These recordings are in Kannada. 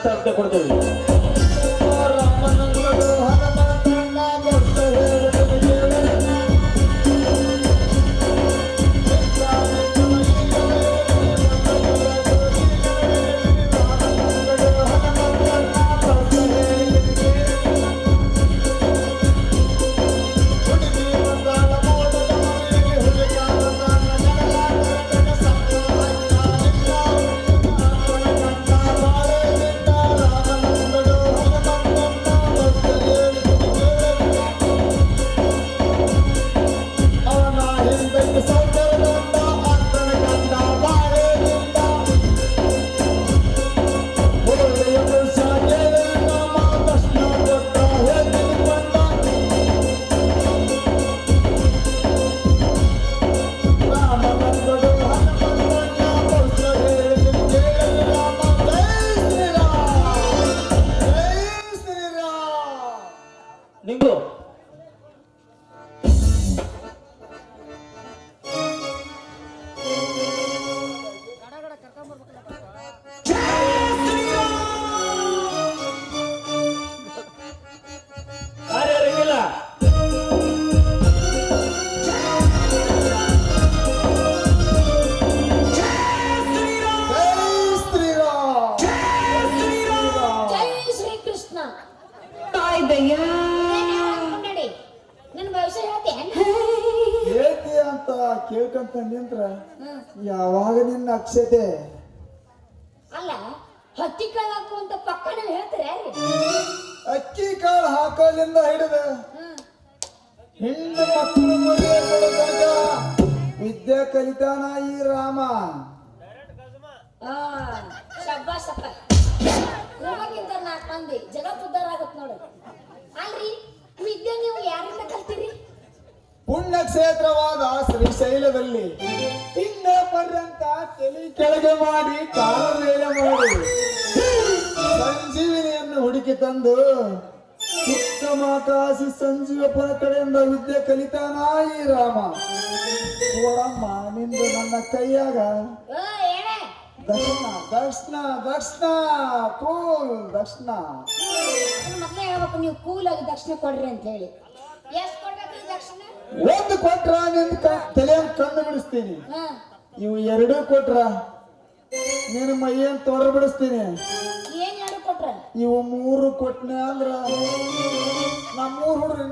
ಸಾರ್ಥಕ ಕೊಡ್ತೇವೆ. ನಿಂಗು ಯಾರ್ಯಾರಿಗಿಲ್ಲ ಹೇಳ್ತಿ ಅಂತ ಕೇಳ್ಕೊಂತ ನಿಂತ್ರ ಯಾವಾಗ ನಿನ್ನ ಅಕ್ಷತೆ ಅಲ್ಲ ಹತ್ತಿ ಕಾಳು ಹಾಕುವಂತ ಪಕ್ಕನೆ ಹೇಳ್ತಾರೆ ಅಕ್ಕಿ ಕಾಳು ಹಾಕೋಲಿಂದ ಹಿಡಿದು ಹೆಣ್ಣು ಮಕ್ಕಳು ಮದುವೆ ಕೊಡೋದಾಗ ವಿದ್ಯೆ ಕಲಿತಾನ ಈ ರಾಮ. ಶಬ್ಬಾಸಪ್ಪ ನಿಮಗಿಂತ 4 ಮಂದಿ ಜಗತ್ತು ಉದ್ಧಾರ ಆಗತ್ ನೋಡು. ಅಲ್ರಿ ವಿದ್ಯೆ ನೀವು ಯಾರಿಂದ ಕಲ್ತೀರಿ? ಪುಣ್ಯಕ್ಷೇತ್ರವಾದ ಶ್ರೀಶೈಲದಲ್ಲಿ ಪಿಂಡ ಪರ್ಯಂತ ತಲೆ ಕೆಳಗೆ ಮಾಡಿ ಕಾಲ ಮೇಲೆ ಮಾಡಿ ಸಂಜೀವಿನಿಯನ್ನು ಹುಡುಕಿ ತಂದು ಉತ್ತಮ ಕಾಶಿ ಸಂಜೀವಪ್ಪನ ಕಡೆಯಿಂದ ವಿದ್ಯೆ ಕಲಿತಾನ ಈ ರಾಮ. ನೋಡಮ್ಮ ನಿಂದು ನನ್ನ ಕೈಯಾಗ ದಕ್ಷಿಣ ದಕ್ಷಿಣ ದಕ್ಷಿಣ ಕೂಲ್ ದಕ್ಷಿಣ. ಮೊದಲೇ ಹೇಳ್ಬೇಕು ನೀವು ಕೂಲಾಗಿ ದಕ್ಷಿಣ ಕೊಡ್ರಿ ಅಂತ ಹೇಳಿ. ಎಷ್ಟು ಕೊಡ್ಬೇಕ್ರಿ ದಕ್ಷಿಣ? ಒಂದು ಕೊಟ್ರ ನಿನ್ ತಲೆ ಕಣ್ಣು ಬಿಡಿಸ್ತೀನಿ. ಇವು 2 ಕೊಟ್ರ ನಿನ್ನ ಮೈಯನ್ ತೋರ ಬಿಡಿಸ್ತೀನಿ. ಏನ್ 2 ಕೊಟ್ರ? ಇವು 3 ಕೊಟ್ನೆ ಅಂದ್ರ ನಮ್ಮ 3 ಹುಡ್ರಿ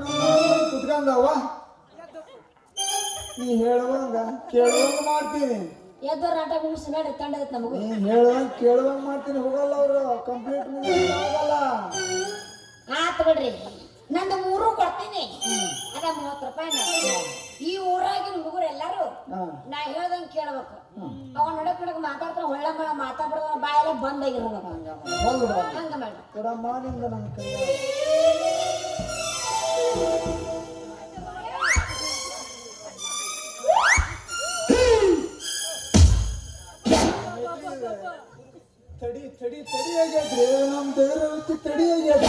ಕುತ್ಕೊಂಡವ ನೀ ಹೇಳುವಂಗ ಕೇಳುವಂಗ ಮಾಡ್ತೀನಿ. ಎದ್ದವ್ರ ಆಟ ಮುಗಿಸಿ ನೋಡಿ ತಂಡದತ್ ನಮಗೂ. ನೀ ಹೇಳುವಂಗ ಕೇಳುವಂಗ ಮಾಡ್ತೀನಿ. ಹೋಗಲ್ಲ ಅವರು ಕಂಪ್ಲೀಟ್ ಆಗಲ್ಲ. ಆತ್ ಬಿಡ್ರಿ ನಂದು 3 ಕೊಡ್ತೀನಿ. ಅದ 30 ರೂಪಾಯಿ. ಈ ಊರಾಗಿನ ಹುಡುಗರು ಎಲ್ಲಾರು ನಾ ಹೇಳ್ದಂಗ ಕೇಳ್ಬೇಕು. ಅವ ನಡಕ್ ಮಾತಾಡ್ತಾರ ಹೊಳ್ಳ ಮಳ ಮಾತಾಡ್ಬಿಡ ಬಾಯೆಲ್ಲ ಬಂದ್ ಆಗಿರ್ಬೇಕು. ಹಂಗ ಮಾಡಿ ಕೊಡಮ್ಮ ನಿಂದ ನನ್ನ ಕೈ. ತಡಿ ತಡಿ ತಡಿ ಆಗ್ಯಾದ್ರಿ ನಮ್ ದೇವರ ವೃತ್ತಿ ತಡಿ ಆಗ್ಯಾದ.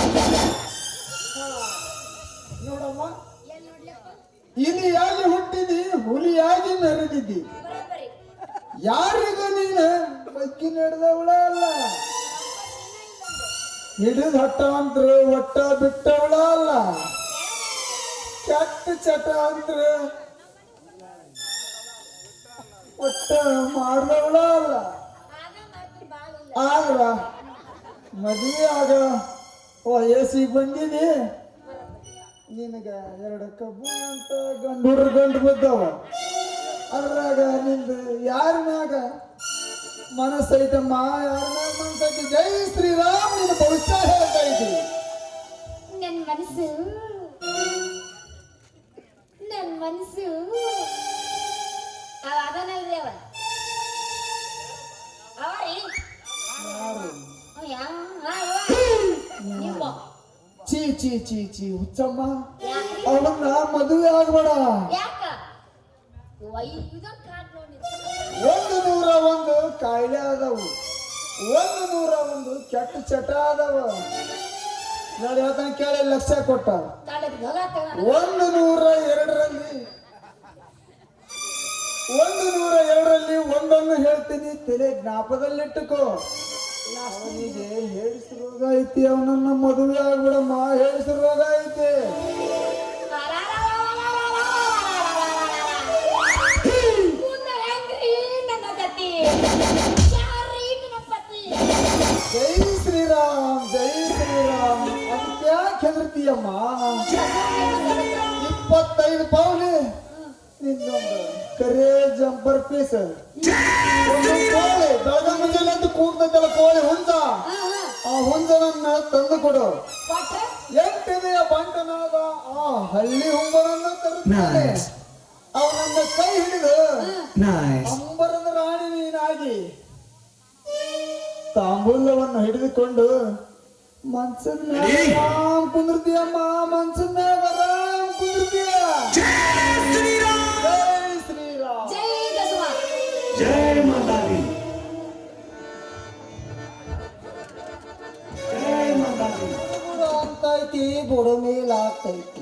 ನೋಡಮ್ಮ ಇಲಿಯಾಗಿ ಹುಟ್ಟಿದಿ ಹುಲಿಯಾಗಿ ಮೆರೆದಿದ್ದಿ. ಯಾರಿಗೂ ನೀನು ಬಗ್ಗಿ ನಡೆದವಳ ಅಲ್ಲ. ಹಿಡಿದ ಹೊಟ್ಟ ಅಂದ್ರು ಒಟ್ಟ ಬಿಟ್ಟವಳ ಅಲ್ಲ. ಕೆಟ್ಟ ಚಟ ಅಂದ್ರು ಒಟ್ಟ ಮಾಡ್ದವಳ ಅಲ್ಲ. ಆದ್ರ ಮದುವೆ ಆಗ ವಯಸ್ಸಿಗೆ ಬಂದಿದಿ ನಿನಗ 2 ಕಬ್ಬು ಅಂತ ಗಂಡು ಬಿದ್ದವ. ಅದ್ರಾಗ ನಿಂದು ಯಾರ ಮ್ಯಾಗ ಮನಸ್ಸೈತಮ್ಮ, ಯಾರ ಮ್ಯಾಗ ಮನಸ್ಸೈತಿ? ಜೈ ಶ್ರೀರಾಮ್. ನಿನ್ನ ಭವಿಷ್ಯ ಹೇಳ್ತಾ ಇದ್ದಿ. ನನ್ನ ಮನಸ್ಸು ಅದನಲ್ರಿ ಅವರಿ ಚೀ ಚೀ ಚೀ ಚೀ ಹುಚ್ಚಮ್ಮ, ಅವನ್ನ ಮದುವೆ ಆಗ್ಬೇಡ. 101 ಕಾಯಿಲೆ ಆದವು, 101 ಕೆಟ್ಟ ಚಟ ಆದವ. ನೋಡಿ ಅದನ್ನ ಕೇಳಿ ಲಕ್ಷ ಕೊಟ್ಟ. 102ರಲ್ಲಿ ಒಂದನ್ನು ಹೇಳ್ತೀನಿ, ತಲೆ ಜ್ಞಾಪದಲ್ಲಿಟ್ಟುಕೋ. ಅವನಿಗೆ ಹೇಳಿಸಿ ರೋಗ ಐತಿ, ಅವನನ್ನ ಮದುವೆ ಆಗ್ಬಿಡ ಮಹೇಶ್ ರೋಗ ಐತಿ. ಜೈ ಶ್ರೀರಾಮ್ ಜೈ ಶ್ರೀರಾಮ್. ಅದಕ್ಯಾಕೆ ಹೆದರ್ತೀಯಮ್ಮ? 25 ಪೌಲಿ ನಿನ್ನೊಂದು ಕರೇ ಜಂಪರ್ ಪೀಸ್, ಒಂದು ಕೋಳಿ ಬೆಳಗ ಮುಂಜಾನೆ ಅಂತ ಕೂಗ್ತೈತಲ್ಲ ಕೋಳಿ ಹುಂಜ, ಆ ಹುಂಜನನ್ನ ತಂದು ಕೊಡು. 8 ಬಂಟನಾದ ಆ ಹಳ್ಳಿ ಹುಂಬನನ್ನು ತರುತ್ತಾನೆ. ಅವನನ್ನ ಕೈ ಹಿಡಿದು ಅಂಬರದ ರಾಣಿ ನೀನಾಗಿ ತಾಂಬೂಲವನ್ನು ಹಿಡಿದುಕೊಂಡು ಮನ್ಸದ ಮ್ಯಾಗ ರಾಮ್ ಕುಂದಿರ್ತೀಯಮ್ಮ, ಮನ್ಸದ ಮ್ಯಾಗ ರಾಮ್ ಕುಂದಿರ್ತೀಯ. ಜೈ ಶ್ರೀರಾಮ್ ಜೈ ಮಾತಾಡಿ ಅಂತೈತಿ, ಬುಡ ಮೇಲ ಆಗ್ತೈತಿ.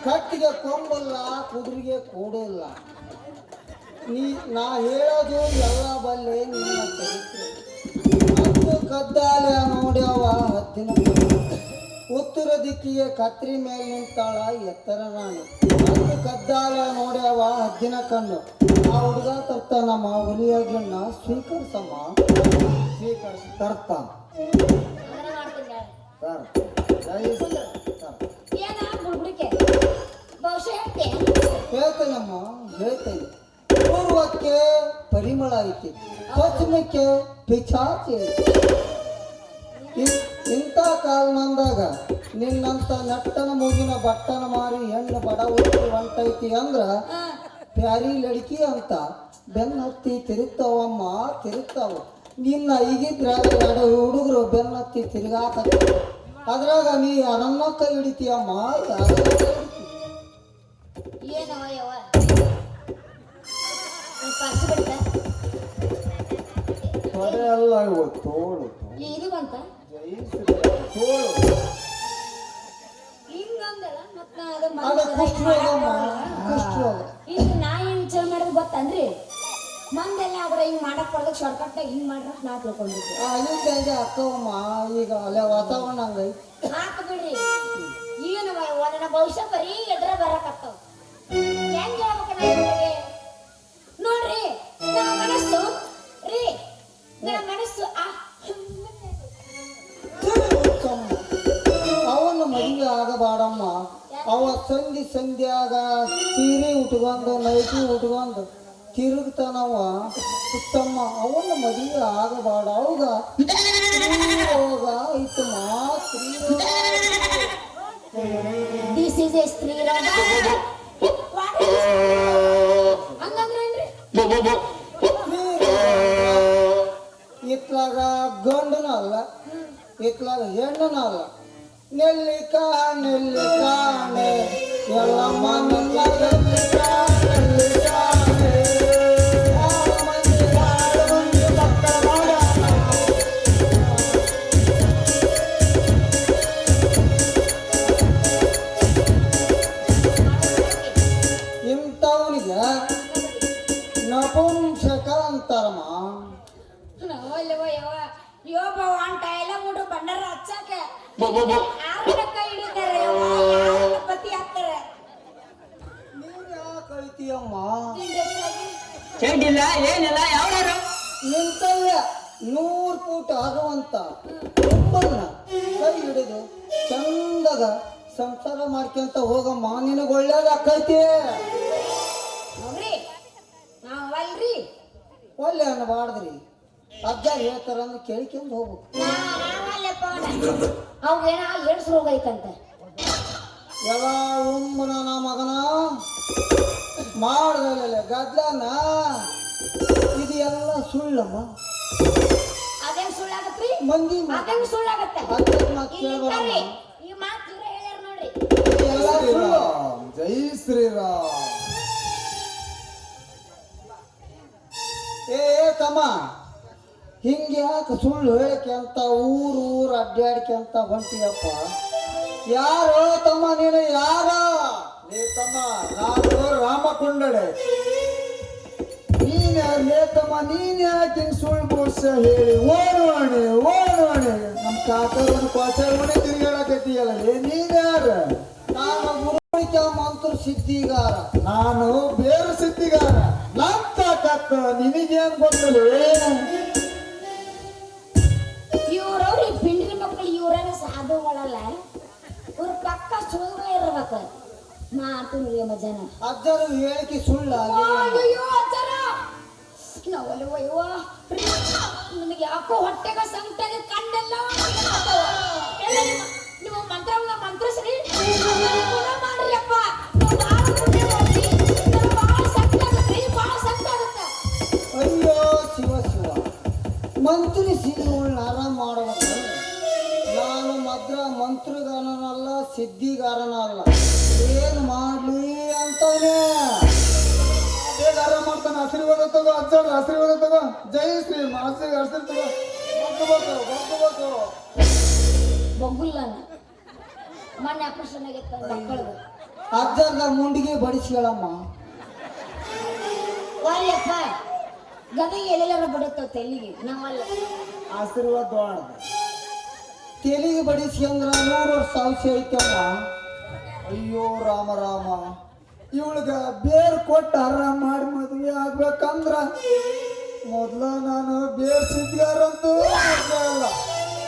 ಕಟ್ಟಿಗೆ ಕೊಂಬಲ್ಲ, ಕುದುರೆಗೆ ಕೂಡಲ್ಲ. ನಾ ಹೇಳೋದು ಎಲ್ಲ ಬಲ್ಲೆ ನಿನ್ನ ಚರಿತ್ರೆ. ಹತ್ತು ಕದ್ದಾಲೆ ನೋಡ್ಯಾವ ಹದ್ದಿನ ಕಣ್ಣು. ಉತ್ತರ ದಿಕ್ಕಿಗೆ ಕತ್ರಿ ಮೇಲೆ ನಿಂತಾಳ ಎತ್ತರ ರಾಣಿ. ಹತ್ತು ಕದ್ದಾಲೆ ನೋಡ್ಯಾವ ಹದ್ದಿನ ಕಣ್ಣು. ಆ ಹುಡುಗ ತರ್ತಾನಮ್ಮ ಹುಲಿಯಾಗಿನ್ನ ಸ್ವೀಕರಿಸಮ್ಮ, ಸ್ವೀಕರಿಸಿ ತರ್ತ ಹೇಳ್ತೇನಮ್ಮ, ಹೇಳ್ತೇನೆ. ಪೂರ್ವಕ್ಕೆ ಪರಿಮಳ ಐತಿ, ಪಶ್ಚಿಮಕ್ಕೆ ಪಿಚಾಚಿ ಐತಿ. ಇಂಥ ಕಾಲಮಂದಾಗ ನಿನ್ನಂತ ನಟ್ಟನ ಮೂಗಿನ ಬಟ್ಟನ ಮಾರಿ ಹೆಣ್ಣು ಬಡ ಹುಡುಗಿ ಹೊಂಟೈತಿ ಅಂದ್ರ ಪ್ಯಾರಿ ಲಡ್ಕಿ ಅಂತ ಬೆನ್ನತ್ತಿ ತಿರುಗ್ತಾವಮ್ಮ, ತಿರುಗ್ತಾವ. ನಿನ್ನ ಈಗಿದ್ರ 2 ಹುಡುಗರು ಬೆನ್ನತ್ತಿ ತಿರುಗಾಕ, ಅದ್ರಾಗ ನೀ ಯಾರನ್ನ ಕೈ ಹಿಡಿತೀಯಮ್ಮ, ಏನವ ಯವ ತೊಡೆ ಅಲ್ಲ ಇವು ತೋಳು. ಇದು ಬಂತ ಜೈ ಶ್ರೀರಾಮ್ ತೋಳು. ಹಿಂಗಂದಲ್ಲ ಮತ್ತ ಅದು ಕುಷ್ಠರೋಗಮ್ಮ, ಕುಷ್ಠರೋಗ. ಈಗ ನಾ ಏನ್ ವಿಚಾರ ಮಾಡಿದ್ರೆ ಗೊತ್ತನ್ರಿ, ಮಂದೆಲ್ಲ ಆದ್ರೆ ಹಿಂಗ್ ಮಾಡಕ್ ಬರ್ದಾಗ ಶಾರ್ಟ್ಕಟ್ ಹಿಂಗ್ ಮಾಡ್ರ ನಾ ತಿಳ್ಕೊಂಡಿದ್ದೆ. ಅಲ್ಲಿಂದ ಅಕ್ಕವಮ್ಮ, ಈಗ ಅಲ್ಲೇ ವಾತಾವರಣ ಹಂಗೈತಿ. ಹಾಕ ಬಿಡ್ರಿ, ಏನವ ಯವ್ವ ನನ್ನ ಭವಿಷ್ಯ ಬರೀ ಎದ್ರ ಬರಕತ್ತವ. ಹೆಂಗ್ ಹೇಳ್ಬೇಕ ನೋಡ್ರಿ, ನನ್ನ ಮನಸ್ಸು ರೀ, ನನ್ನ ಮನಸ್ಸು ಅವನ ಮದುವೆ ಆಗಬಾಡಮ್ಮ. ಅವ ಸಂಧ್ಯಾಗ ಸೀರೆ ಉಟ್ಕೊಂಡು ನೈಟಿ ಉಟ್ಕೊಂಡು ತಿರುಗ್ತಾನವ ಉತ್ತಮ್ಮ. ಅವನ ಮದುವೆ ಆಗಬಾಡ. ಅವಾಗ ಸ್ತ್ರೀರೋಗ ಐತಮ್ಮ, ಸ್ತ್ರೀರೋಗ. ದಿಸ್ ಇಸ್ ಎ ಸ್ತ್ರೀ ರೋಗ. ಹಂಗಂದ್ರೇನ್ರಿ? ಇತ್ಲಾಗ ಗಂಡನ ಅಲ್ಲ, ಇತ್ಲಾಗ ಹೆಣ್ಣನ ಅಲ್ಲ. ನೆಲ್ಲಿ ಕಾಣೆ ಎಲ್ಲಮ್ಮ, ನೆಲ್ಲಿ ಕಾಣೆ ಇಂಥವನಿಗೆ ನಪುಂಸಕ ಅಂತಾರಮ್ಮ. ಯೋಬ ಅಂಟ ಎಲ್ಲ ಮುಡು ಬಂಡಾರ ಹಚ್ಚಾಕ ಕೈ ಹಿಡಿತಾರೆ, ಪತಿ ಹಾಕ್ತಾರೆ. ನೀರು ಯಾಕೆ ಕಳಿತೀಯಮ್ಮ? ಚೇಂಡಿಲ್ಲ ಏನಿಲ್ಲ ಯಾವ್ದಾರು ನಿಂತಲ್ಲ 100 ಫೂಟ್ ಆಗುವಂತ ಒಬ್ಬನ್ನ ಕೈ ಹಿಡಿದು ಚಂದಾಗ ಸಂಸಾರ ಮಾಡ್ಕೊಂತ ಹೋಗಮ್ಮ, ನಿನಗೆ ಒಳ್ಳೇದಾಕೈತಿ. ನೋಡ್ರಿ ನಾವಲ್ರಿ, ಒಳ್ಳೆ ಅನ್ನಬಾರ್ದ್ರಿ. ಅಜ್ಜ ಹೇಳ್ತಾರಂದ್ರೆ ಕೇಳ್ಕೊಂಡು ಹೋಗ್ಬೇಕು. ನಾವಲ್ಲಪ್ಪ, ಅವ್ಗೇನ ಹೆಣ್ಸ್ ರೋಗ ಐತಂತ. ಎಲ್ಲ ಉಮ್ಮನ ಮಗನ ಮಾಡ್ದಲ್ಲ ಗದ್ಲನ, ಇದು ಎಲ್ಲ ಸುಳ್ಳಮ್ಮ. ಅದೇನ್ ಸುಳ್ಳಾಗತ್ರಿ? ಮಂದಿ ಅದೇನ್ ಸುಳ್ಳಾಗತ್ತೆ? ಕೇಳ್ಬಾರಮ್ಮ. ಈ ಮಾತು ಇವ್ರೇ ಹೇಳ್ಯಾರ ನೋಡ್ರಿ. ಎಲ್ಲ ಸುಳ್ಳು. ಜೈ ಶ್ರೀರಾಮ್. ಏ ತಮ್ಮ, ಹಿಂಗೆ ಯಾಕೆ ಸುಳ್ಳು ಹೇಳಕ್ಕೆ ಅಂತ ಊರು ಅಡ್ಡಾಡಿಕೆ ಅಂತ ಹೊಂಟಿಯಪ್ಪ? ಯಾರೋ ತಮ್ಮ, ನೀನು ಯಾರ? ನೀ ತಮ್ಮ, ನಾನು ರಾಮಕೊಂಡಡೆ. ನೀ ಲೇತಮ್ಮ ನೀನ್ ಯಾಕೆ ಸುಳ್ಳು ಬೋಸ ಹೇಳಿ ಓಡೋಣೆ ಓಡೋಣೆ ನಮ್ಮ ಕಾಕರವನ ಕ್ವಾಚಾರವನೇ ತಿರುಗಾಡಕತ್ತೀಯಲ್ಲ ನೀನ್ ಯಾರ? ನಾನು ಗುರುಳಿಕ ಮಂತ್ರ ಸಿದ್ಧಿಗಾರ. ನಾನು ಬೇರು ಸಿದ್ಧಿಗಾರ. ಲಂತ ಕತ್ತ ನಿನಗೇನ್ ಗೊತ್ತಲೇ? ಇವ್ರವ್ರು ಈ ಪಿಂಡ್ರಿ ಮಕ್ಕಳು ಇವ್ರೇನ ಸಾಧುಗಳಲ್ಲ, ಇವ್ರ ಪಕ್ಕ ಸುಳ್ಳುಗಳೇ ಇರ್ಬೇಕು. ಮಾತು ನಿಲಿಯಮ್ಮ ಜನ. ಅಜ್ಜರು ಹೇಳಿಕೆ ಸುಳ್ಳ. ಅಯ್ಯೋ ಅಜ್ಜರ ನಾವಲ್ಲವಯ್ಯವ ನನಗೆ ಯಾಕೋ ಹೊಟ್ಟೆಗ ಸಂಕಟಾಗಿ ಕಣ್ಣೆಲ್ಲ ನಿಮ್ಮ ಮಂತ್ರವನ್ನ ಮಂತ್ರಿಸ್ರಿ ಮಾಡ್ರಿ ಅಪ್ಪ. ಭಾಳ ಸಂಕಟ ಆಗತ್ರಿ, ಭಾಳ ಸಂಕಟ ಆಗತ್ತ. ಅಯ್ಯೋ ಶಿವ ಶಿವ, ಮಂತ್ರಿಸಿ ಆರಾಮ್ ಮಾಡಬೇಕು. ನಾನು ಮಾತ್ರ ಮಂತ್ರಗಾರನಲ್ಲ, ಸಿದ್ಧಿಗಾರನ ಅಲ್ಲ. ಏನು ಮಾಡ್ಲಿ ಅಂತಾನೆ ಬೇಗ ಆರಾಮ್ ಮಾಡ್ತಾನೆ. ಆಶೀರ್ವಾದ ತಗೋ ಅಜ್ಜಾಡ, ಆಶೀರ್ವಾದ ತಗೋ. ಜೈ ಶ್ರೀ ಮಾಸಿ ಆಶೀರ್ವಾದ ತಗೋ. ಬರ್ಕೋಬೇಕು ಬೊಗ್ಗುಲ್ಲ ಮೊನ್ನೆ ಆಪರೇಷನ್ ಆಗಿತ್ತು ಮಕ್ಕಳದು. ಅಜ್ಜರ್ದ ಮುಂಡಿಗೆ ಬಡಿಸ್ಗಳಮ್ಮ. ವಾರಿಯಪ್ಪ ಗದಗೆ ಎಲ್ಲೆಲ್ಲ ಬಡುತ್ತವ ತೆಲಿಗೆ, ನಾವಲ್ಲ. ಆಶೀರ್ವಾದ ದೊಡ್ಡ ತೆಲಿಗೆ ಬಡಿಸಿ ಅಂದ್ರ 100 ವರ್ಷ ಔಷಧಿ ಐತಮ್ಮ. ಅಯ್ಯೋ ರಾಮ ರಾಮ, ಇವಳಿಗ ಬೇರ್ ಕೊಟ್ಟು ಆರಾಮ್ ಮಾಡಿ ಮದುವೆ ಆಗ್ಬೇಕಂದ್ರ ಮೊದ್ಲ ನಾನು ಬೇರ್ ಸಿದ್ಗಾರಂತೂ ಅಲ್ಲ.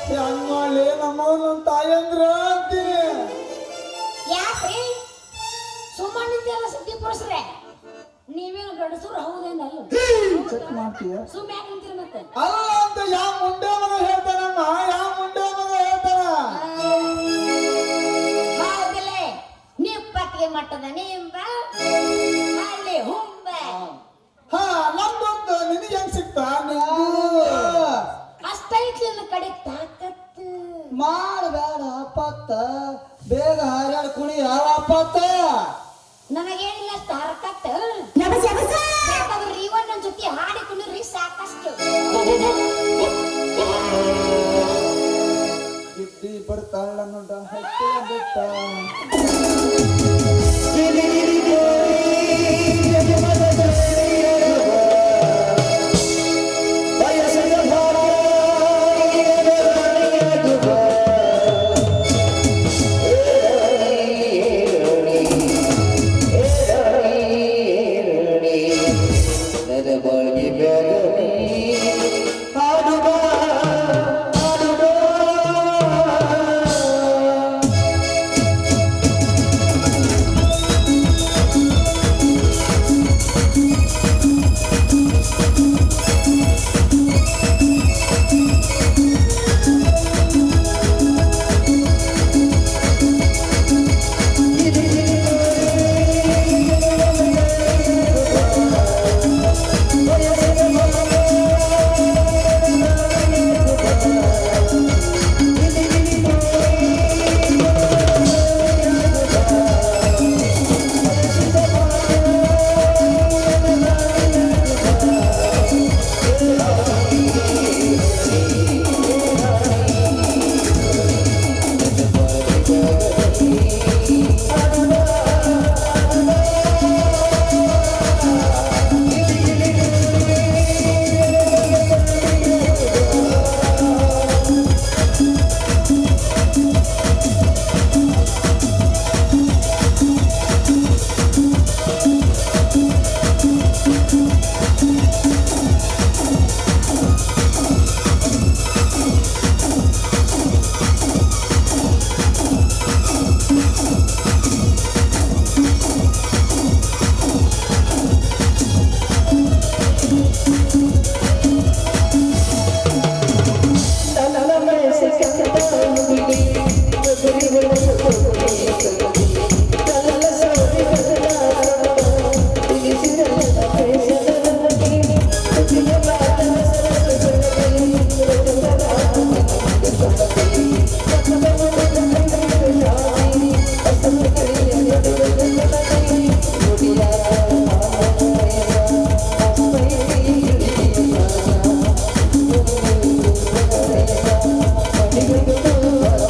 ಹೆಂಗ್ ಮಾಡ್ಲಿ ನಮ್ಮವನ ತಾಯಂದ್ರ ಅಂತೀನಿ. ಯಾಕ್ರಿ ಸುಮ್ಮನಿದ್ದೆಲ್ಲ ಸುದ್ದಿ ಪುರುಷರೇ, ನೀವೇನು ಗಂಡಸರು ಹೌದೇನಲ್ಲ? ಚೆಕ್ ಮಾಡ್ತೀಯ? ಸುಮ್ಮನೆ ಯಾಕೆ ನಿಂತಿರಿ ಮತ್ತೆ? ಅಲ್ಲ ಅಂತ ಯಾವ ಮುಂಡೆ ಮಗ ಹೇಳ್ತಾನಮ್ಮ, ಯಾವ ಮುಂಡೆ ಮಗ ಹೇಳ್ತಾನ? ಹೌದಿಲ್ಲ, ನಿಪ್ಪತ್ತಿಗೆ ಮಟ್ಟದ ನಿಂಬ ಅಲ್ಲಿ ಹುಂಬ. ಹಾ ನಮ್ದೊಂದು ನಿನಗೆ ಹೆಂಗ್ ಸಿಕ್ತಾ? ಅಷ್ಟೈತಿ ನನ್ನ ಕಡೆ ತಾಕತ್ತು. ಮಾಡಬೇಡ ಅಪ್ಪತ್ತ, ಬೇಗ ಹಾರ್ಯಾಡ ಕುಣಿ ಯಾವ ಅಪ್ಪತ್ತ. ನನಗೇನಿಲ್ಲ ತಾರಕತ್ತ. ಬೇಕಾದ್ರೆ ಇವನ್ ನನ್ನ ಜೊತೆ ಹಾಡಿಕೊಂಡಿರ್ರಿ ಸಾಕಷ್ಟು. ಗಿಡ್ಡಿ ಬಡ್ತಾಳ ನೋಡ ಹಟ್ಟಿ ಬಿಟ್ಟ. Thank you.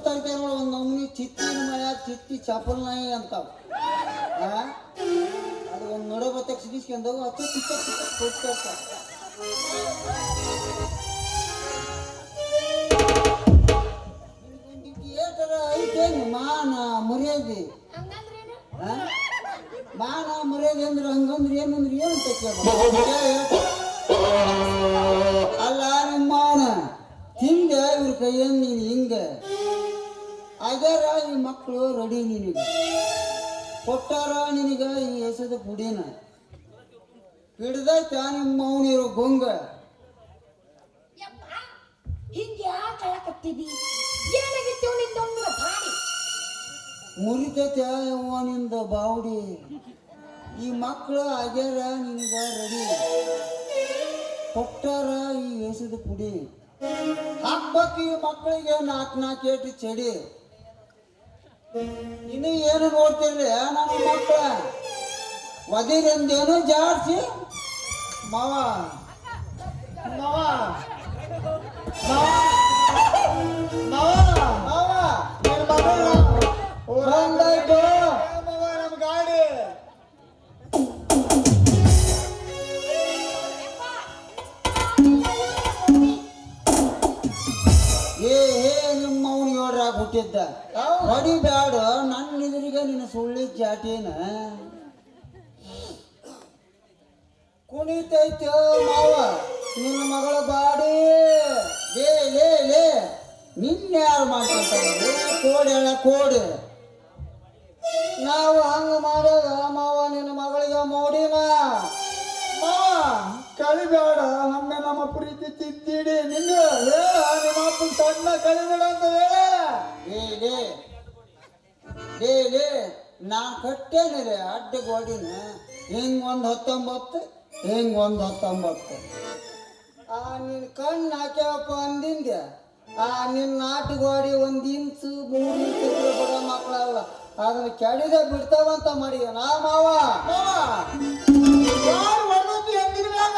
ತರ್ತೆ ನೋಡ ಒಂದ್ ನಮ್ನಿ ಚಿತ್ತಿನ ಮನ್ಯಾಗ ಚಿತ್ತಿ ಚಪಲ್ ನಾಯಿ ಅಂತಾವ ಅದು ಒಂದ್ ನಡ ಬತ್ತಾಗ ಸಿಗಿಸ್ಕೊಂಡಾಗ ಅಚ್ಚ ಚಿಕ್ಕ ಚಿಕ್ಕ ಕೊಡ್ತಿರ್ತಾವ ಏಟರ ಐತೇನು ಮಾನ ಮರ್ಯಾದೆ ಹಂಗಂದ್ರೇನು ಮಾನ ಮರ್ಯಾದೆ ಅಂದ್ರೆ ಹಂಗಂದ್ರೆ ಏನಂದ್ರೆ ಏನಂತ ಕೇಳ ಅಲ್ಲ ನಿಮ್ಮ ಮಾನ ಹಿಂದೆ ಇವ್ರ ಕೈಯನ್ನು ನೀನು ಹಿಂಗೆ ಆಗ್ಯಾರ ಈ ಮಕ್ಕಳು ರೆಡಿ ನಿನಗೆ ಕೊಟ್ಟಾರ ನಿನಗ ಈ ಎಸದ ಪುಡಿನ ಹಿಡ್ದೈತ ನಿಮ್ಮ ಅವನಿರೋ ಗೊಂಗ ಯಪ್ಪ ಹಿಂಗೆ ಯಾಕೆ ಹೇಳಕತ್ತಿದಿ ಏನಾಗಿತ್ತು ನಿಂದೊಂದು ದಾರಿ ಮುರಿತೈತೆ ಅವನಿಂದ ಬಾವುಡಿ ಈ ಮಕ್ಕಳು ಆಗ್ಯಾರ ನಿನಗ ರೆಡಿ ಕೊಟ್ಟಾರ ಈ ಎಸದ ಪುಡಿ ಹಾಕ್ಬೇಕು ಈ ಮಕ್ಕಳಿಗೆ ನಾಲ್ಕು ಏಟು ಚಡಿ ಇನ್ನು ಏನು ನೋಡ್ತಿರ್ರಿ ನನ್ನ ಮಕ್ಕಳ ಒದಿರಿಂದೇನು ಜಾಡ್ಸಿ ಮಾವ ಮಾವ ಮಾವ ನಿನ್ ಮಗಳು ಬಂದಾಯ್ತು ಮಾವ ನಮ್ ಗಾಡಿ ಏ ನಿಮ್ಮ ಅವನು ಏಳ್ರಾಗ ಹುಟ್ಟಿದ್ದ ಹೊಡಿಬ್ಯಾಡ ನನ್ನ ಎದುರಿಗೆ ನಿನ್ನ ಸುಳ್ಳಿ ಜಾಟೇನ ಕುಣಿತೈತೆ ಮಾವ ನಿನ್ನ ಮಗಳ ಬಾಡಿ ಲೇ ಲೇ ಲೇ ನಿನ್ಯಾರು ಮಾಡ್ಕೊಂತಾರೆ ಕೋಡಿ ಹೇಳ ಕೋಡಿ ನಾವು ಹಂಗ ಮಾಡ್ಯಾಗ ಮಾವ ನಿನ್ನ ಮಗಳಿಗೆ ಮೋಡಿನ ಮಾವ ಕಳಿಬೇಡ ಒಮ್ಮೆ ನಮ್ಮ ಪ್ರೀತಿ ತಿದ್ದಿಡಿ ನಿಂಗ ಹೇಳ ನಿಮ್ಮ ಅಪ್ಪನ ಸಣ್ಣ ಕಳಿಬೇಡ ಅಂತ ಹೇಳ ಲೇ ಲೇ ಲೇ ನಾನು ಕಟ್ಟೇನಿದೆ ಅಡ್ಡ ಗೋಡಿನ ಹಿಂಗ್ ಒಂದು 19 ಹಿಂಗ್ ಒಂದು 19 ನಿನ್ನ ಕಣ್ಣು ಹಾಕ್ಯಾವಪ್ಪ ಅಂದಿಂದೆ ನಿನ್ನ ನಾಟುಗೋಡಿ 1 ಇಂಚು 3 ಇಂಚು ಬರೋ ಮಕ್ಕಳಲ್ಲ ಅದನ್ನ ಕೆಡಿದೆ ಬಿಡ್ತಾವಂತ ಮಾಡಿ ನಾ ಮಾವ ಯಾರು ಹೊಡೆದದ್ದು ಹೆಂಗಿನ ಮ್ಯಾಗ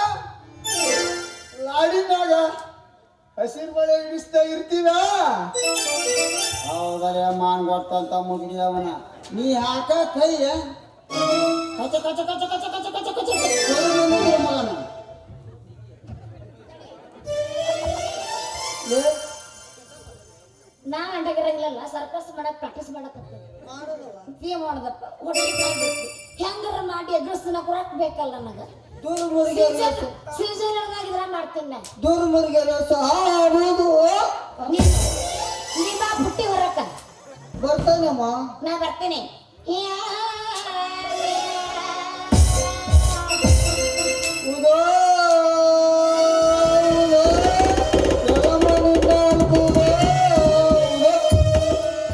ಲಾಡಿ ಮ್ಯಾಗ ಹಸಿರು ಮಳೆ ಇಡಿಸ್ತಾ ಇರ್ತೀವ ಹೌದರೆ ಮಾನ್ ಬರ್ತಂತ ಮುಗಿಡಿ ಅವನ ನೀ ಹಾಕ ಕೈ ಕಚ ಕಚ ಕಚ ಕಚ ಕಚ ಕಚ ಕಚ ಮಗನ ನಾ ಅಂಡಗಿರಂಗಿಲ್ಲ ಸರ್ಕಸ್ ಮಾಡಕ್ ಪ್ರಾಕ್ಟೀಸ್ ಮಾಡಕತ್ತ ಮಾಡೋದಪ್ಪ ಹೊಡಿಲಿಕ್ಕೆ ಹೆಂಗಾರ ಮಾಡಿ ಎದುರಿಸ್ತಾನ ಕುರಾಕ್ ಬೇಕಲ್ಲ ನನಗ ದೂರ ಮುರುಗೆ ಸೀಸನ್ ಇದ್ರ ಮಾಡ್ತೀನಿ ನಾ ದೂರ ಮುರುಗೆ ಹಾಡುವುದು ನೀ ಬಾ ಪುಟ್ಟಿ ಹೊರಕ ಬರ್ತಾನಮ್ಮ ನಾ ಬರ್ತೀನಿ ಉದೋ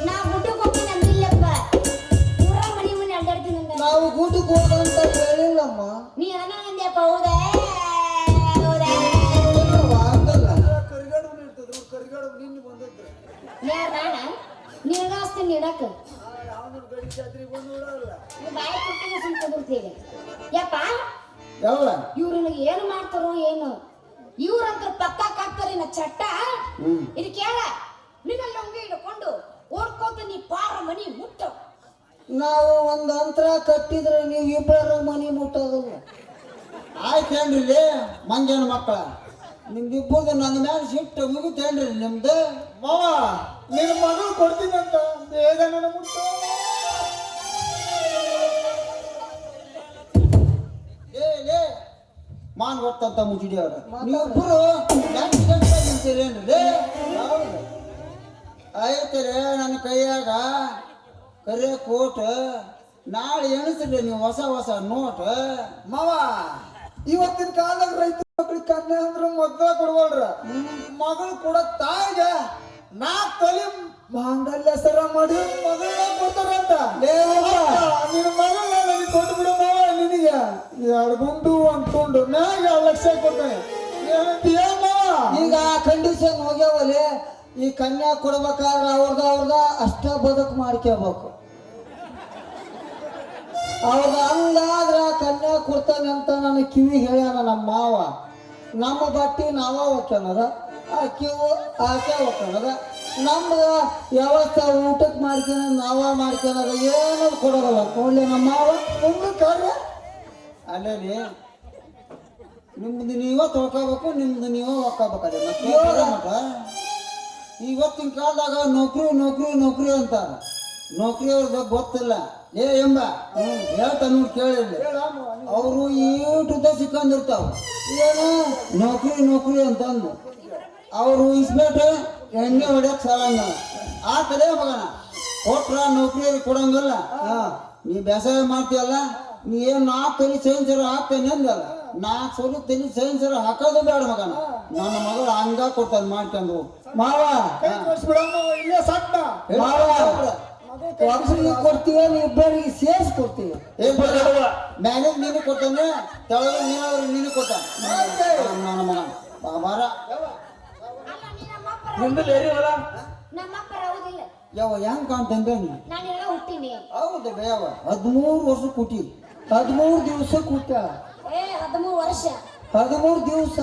ನಾ ಗುಡ್ಡಕ್ಕೆ ಹೋಗ್ತೀನಿ ಅಂದಿಲ್ಲಪ್ಪ ಊರ ಮನಿ ಮನೆ ಅಡ್ಡಾಡ್ತೀನಿ ಅಂದ ನಾವು ಗುಡ್ಡಕ್ಕೆ ಹೋಗಂತ ಹೇಳಿಲ್ಲಮ್ಮ ನೀ ಅನ್ನ ಅಂದ್ಯಪ್ಪ ಹೌದಾ ಹೌದಾ ಅಂತಲ್ಲ ಕರಿಗಾಡು ಇರ್ತದ್ರು ಕರಿಗಾಡು ನಿನ್ನ ಬಂದದ್ದು ಯಾರ ನಾನ ನಿನಗಾಸ್ತೀನಿ ನೀಡಕ ಯಾವನ ಗಡಿ ಜಾತ್ರೆಗೆ ಬಂದು ನೋಡಲ್ಲ ಬಾಯಿ ಕೊಟ್ಟಿನ ಸುಮ್ ಕುದುರ್ತೀವಿ ಯಪ್ಪ ಯಾವ ಇವ್ರು ನನಗೆ ಏನು ಮಾಡ್ತಾರೋ ಏನು ಇವ್ರಂತ ಪಕ್ಕ ಕಾಕ್ತಾರೆ ನಾ ಚಟ್ಟ ಇದು ಕೇಳ ನಿನ್ನಲ್ಲಿ ಹಂಗೆ ಹಿಡ್ಕೊಂಡು ಓಡ್ಕೋತ ನೀ ಪಾರ ಮನಿ ಮುಟ್ಟು ನಾವು ಒಂದು ಅಂತರ ಕಟ್ಟಿದ್ರೆ ನೀವು ಇಬ್ಬರ ಮನೆ ಮುಟ್ಟೋದಿಲ್ಲ ಆಯ್ತೇನ್ರಿ ಮಂಜನ ಮಕ್ಕಳ ನಿಮ್ದಿಬ್ಬರದು ನನ್ನ ಮೇಲೆ ಸಿಟ್ಟು ಮುಗಿತೇನ್ರಿ ನಿಮ್ದು ಮಾವ ನಿನ್ನ ಮಗಳು ಕೊಡ್ತೀನಂತ ಬೇಗ ನನ್ನ ಮುಟ್ಟು ಲೇ ಮಾನ್ ಬರ್ತಂತ ಮುಚ್ಚಿಡಿ ಅವ್ರ ನೀವಿಬ್ಬರು ನಿಂತೀರೇನ್ರಿ ಆಯ್ತರೇ ನನ್ನ ಕೈಯಾಗ ಕರೆ ಕೋಟ್ ನಾಳೆ ಎಣಿಸ್ರಿ ನೀವು ಹೊಸ ಹೊಸ ನೋಟ್ ಮಾವ ಇವತ್ತಿನ ಕಾಲದಾಗ ರೈತ ಮಕ್ಳಿಗೆ ಕನ್ಯಾ ಅಂದ್ರ ಮೊದ್ಲ ಕೊಡ್ವಲ್ರ ಮಗಳು ಕೊಡ ತಾಯಿಗೆ ನಾ ತಲೆ ಮಾಂಗಲ್ಯ ಸರ ಮಾಡಿ ಮಗಳನ್ನ ಕೊಡ್ತಾರಂತ ನಿನ್ನ ಮಗಳನ್ನ ನನಗೆ ಕೊಟ್ಟು ಬಿಡು ಮಾವ ನಿನಗೆ 2 ಗುಂಡು 1 ತುಂಡು ಮ್ಯಾಗ 2 ಲಕ್ಷ ಕೊಡ್ತಾನೆ ಏನಂತೀಯ ಮಾವ ಈಗ ಕಂಡೀಷನ್ ಹೋಗ್ಯಾವಲ್ಲಿ ಈ ಕನ್ಯಾ ಕೊಡ್ಬೇಕಾದ್ರೆ ಅವ್ರದ ಅಷ್ಟ ಬದುಕು ಮಾಡ್ಕೋಬೇಕು ಅವ್ರದ ಹಂಗಾದ್ರ ಕನ್ಯಾ ಕೊಡ್ತಾನೆ ಅಂತ ನನ್ನ ಕಿವಿ ಹೇಳ್ಯಾನ ನಮ್ಮ ಮಾವ ನಮ್ಮ ಬಟ್ಟಿ ನಾವ ಒಕ್ಕನದ ಆ ಕಿವು ಆಕೆ ಒಕ್ಕನದ ನಮ್ದು ವ್ಯವಸ್ಥೆ ಊಟಕ್ಕೆ ಮಾಡ್ಕೊಳ ನಾವ ಮಾಡ್ಕೊಳದ ಏನೋ ಕೊಡೋದಲ್ಲ ಒಳ್ಳೆ ನಮ್ಮ ಮಾವ ಮುಂದೆ ಕಾರ್ಯ ಅಲ್ಲೇ ನಿಮ್ದು ನೀವ ತೊಳ್ಕೋಬೇಕು ನಿಮ್ದು ನೀವ ಒಕ್ಕೋಬೇಕಲ್ಲ ಮತ್ತೆ ಮಟ ಇವತ್ತಿನ ಕಾಲದಾಗ ನೌಕರಿ ನೌಕರಿ ನೌಕರಿ ಅಂತಾರ ನೌಕರಿ ಅವ್ರದ ಗೊತ್ತಿಲ್ಲ ಏ ಎಂಬ ಹೇಳ್ತಾ ನೋಡಿ ಕೇಳಿಲ್ಲ ಅವರು ಈಟುದ್ದ ಸಿಕ್ಕಂದಿರ್ತಾವ ಏನು ನೌಕರಿ ನೌಕರಿ ಅಂತಂದು ಅವರು ಇಸ್ಬೇಟ್ರೆ ಎಣ್ಣೆ ಹೊಡ್ಯಕ್ ಸಾಲಂಗ ಆ ಕಡೆ ಮಗನ ಕೊಟ್ರ ನೌಕರಿ ಕೊಡಂಗಲ್ಲ ನೀ ಬೇಸಾಯ ಮಾಡ್ತೀಯಲ್ಲ ನೀ ಏನ್ 4 ತೊಲಿ ಸೈನ್ಸರ ಹಾಕ್ತೇನೆ ಅಂದಲ್ಲ 4 ತೊಲಿ ಸೈನ್ಸರ ಹಾಕೋದು ಬೇಡ ಮಗನ ನನ್ನ ಮಗಳು ಹಂಗ ಕೊಡ್ತಾನೆ ಮಾಡ್ಕೊಂಡು ಮಾವ ಕೈ ತೋರಿಸ್ಬಿಡಮ್ಮ ಇಲ್ಲೇ ಸತ್ತ ಮಾವ ಒಬ್ಬರಿಗೆ ಕೊಡ್ತೀವ ಇಬ್ಬರಿಗೆ ಸೇರ್ಸ್ ಕೊಡ್ತೀವಿ ಮ್ಯಾನೇಜ್ ನೀನು ಕೊಡ್ತಾನೆ ತೆಳಗ ನೀನು ಕೊಡ್ತಾನೆ ನನ್ನ ಮಗ ಬಾಬಾರ ಅಲ್ಲ ನೀ ನಮ್ಮಪ್ಪರ ನಿಂದು ಬೇರೆ ಹೊಲ ನಮ್ಮಪ್ಪರ ಹೌದಿಲ್ಲ ಯಾವ ಹೆಂಗ್ ಕಾಣ್ತಂದೆ ನೀ ನಾನು ಎಲ್ಲ ಹುಟ್ಟಿನಿ ಹೌದು ಬೇವ 13 ವರ್ಷ ಕೂಟಿ 13 ದಿವಸ ಕೂಟ 13 ವರ್ಷ 13 ದಿವಸ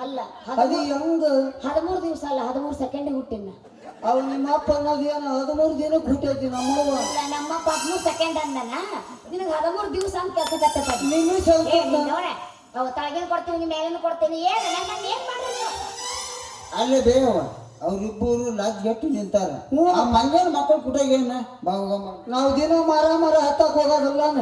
ಅಲ್ಲ ಅದು ಹೆಂಗ 13 ದಿವಸ ಅಲ್ಲ 13 ಸೆಕೆಂಡ್ ಹುಟ್ಟಿನ ಅವ್ ನಿಮ್ಮ ಅಪ್ಪ ಅನ್ನೋದೇನು 13 ದಿನ ಕೂಟೈತಿ ನಮ್ಮವ್ವ ಅಲ್ಲ ನಮ್ಮಪ್ಪ 13 ಸೆಕೆಂಡ್ ಅಂದನ ನಿನಗೆ 13 ದಿವಸ ಅಂತ ಕೆಲಸ ಕತ್ತಪ್ಪ ನಿಮಿಷ ನೋಡ ಅವ ತಳಗಿನ ಕೊಡ್ತೀನಿ ಮೇಲಿನ ಕೊಡ್ತೀನಿ ಏನು ನನ್ನ ಏನ್ ಮಾಡ್ರಿ ನೀವು ಅಲ್ಲೇ ಬೇವ ಅವ್ರಿಬ್ಬರು ಲಾಜ್ ಗಟ್ಟಿ ನಿಂತಾರ ಆ ಮಂಗನ ಮಕ್ಕಳು ಕುಟಾಗ ಏನ ಬಾವಾಗ ನಾವು ದಿನ ಮರ ಹತ್ತಕ್ ಹೋಗೋದಲ್ಲ